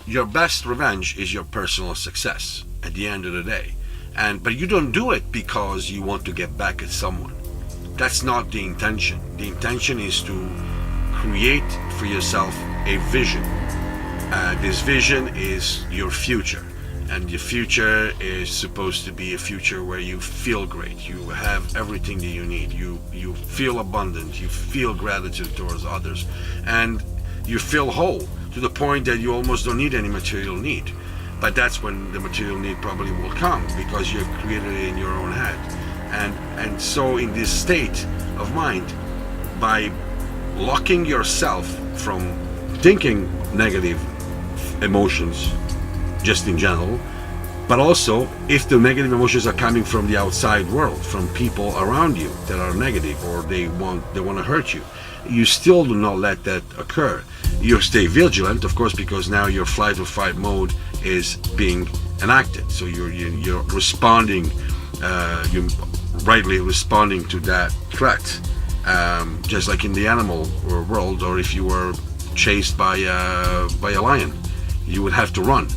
your best revenge is your personal success at the end of the day. But you don't do it because you want to get back at someone. That's not the intention. The intention is to create for yourself a vision. This vision is your future, and your future is supposed to be a future where you feel great, you have everything that you need, you feel abundant, you feel gratitude towards others, and you feel whole to the point that you almost don't need any material need. But that's when the material need probably will come, because you've created it in your own head. And so in this state of mind, by locking yourself from thinking negative emotions just in general, but also if the negative emotions are coming from the outside world, from people around you that are negative, or they want to hurt you, you still do not let that occur. You stay vigilant, of course, because now your flight or fight mode is being enacted. So you're responding, you're rightly responding to that threat, just like in the animal world, or if you were chased by a lion, you would have to run.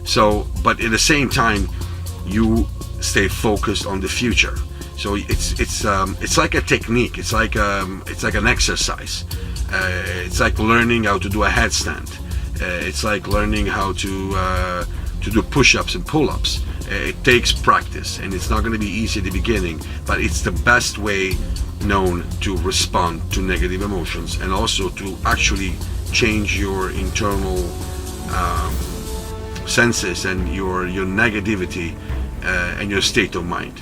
So, but at the same time, you stay focused on the future. So it's like a technique. It's like an exercise. It's like learning how to do a headstand. It's like learning how to do push-ups and pull-ups. It takes practice, and it's not going to be easy at the beginning, but it's the best way known to respond to negative emotions, and also to actually change your internal senses and your negativity and your state of mind.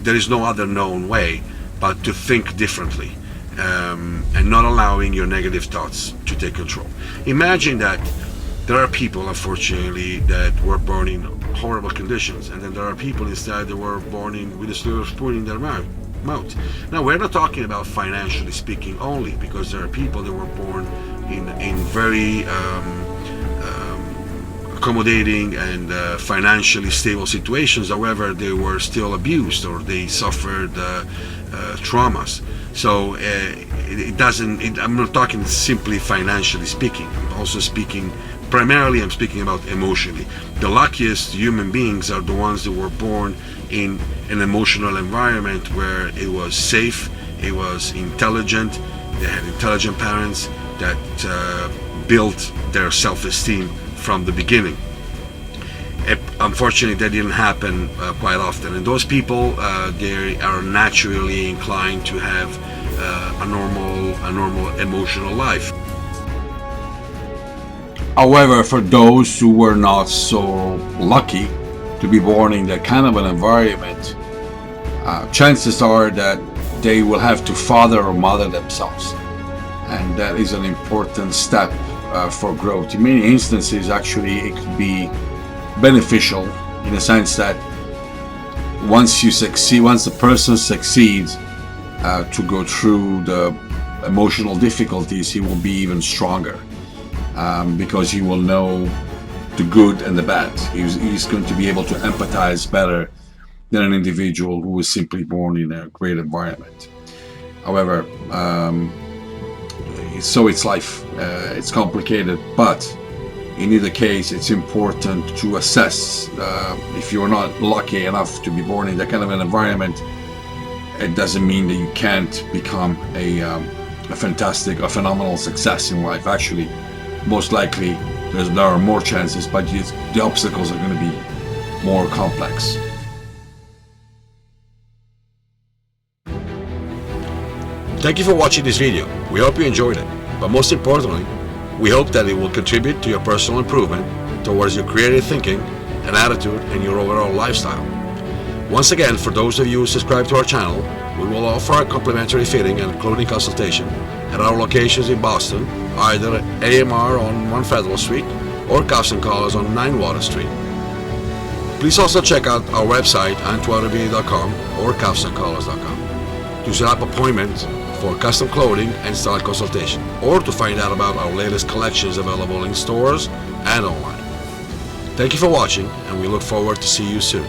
There is no other known way but to think differently, and not allowing your negative thoughts to take control. Imagine that there are people, unfortunately, that were born in horrible conditions, and then there are people instead that were born with a silver spoon in their mouth. Now, we're not talking about financially speaking only, because there are people that were born in very accommodating and financially stable situations. However, they were still abused, or they suffered traumas. So it doesn't. I'm not talking simply financially speaking. I'm also speaking. Primarily, I'm speaking about emotionally. The luckiest human beings are the ones that were born in an emotional environment where it was safe, it was intelligent, they had intelligent parents that built their self-esteem from the beginning. Unfortunately, that didn't happen quite often, and those people they are naturally inclined to have a normal emotional life. However, for those who were not so lucky to be born in that kind of an environment, chances are that they will have to father or mother themselves, and that is an important step for growth. In many instances, actually, it could be beneficial in the sense that once the person succeeds to go through the emotional difficulties, he will be even stronger, because he will know the good and the bad. He's going to be able to empathize better than an individual who was simply born in a great environment. However, so it's life. It's complicated, but in either case, it's important to assess. If you're not lucky enough to be born in that kind of an environment, it doesn't mean that you can't become a phenomenal success in life. Actually, most likely there are more chances, but the obstacles are going to be more complex. Thank you for watching this video. We hope you enjoyed it, but most importantly, we hope that it will contribute to your personal improvement towards your creative thinking and attitude and your overall lifestyle. Once again, for those of you who subscribe to our channel, we will offer a complimentary fitting and clothing consultation at our locations in Boston, either at AMR on 1 Federal Street or Cuffs & Collars on 9 Water Street. Please also check out our website, AntoineRubini.com or CuffsandCollars.com to set up appointments for custom clothing and style consultation, or to find out about our latest collections available in stores and online. Thank you for watching, and we look forward to see you soon.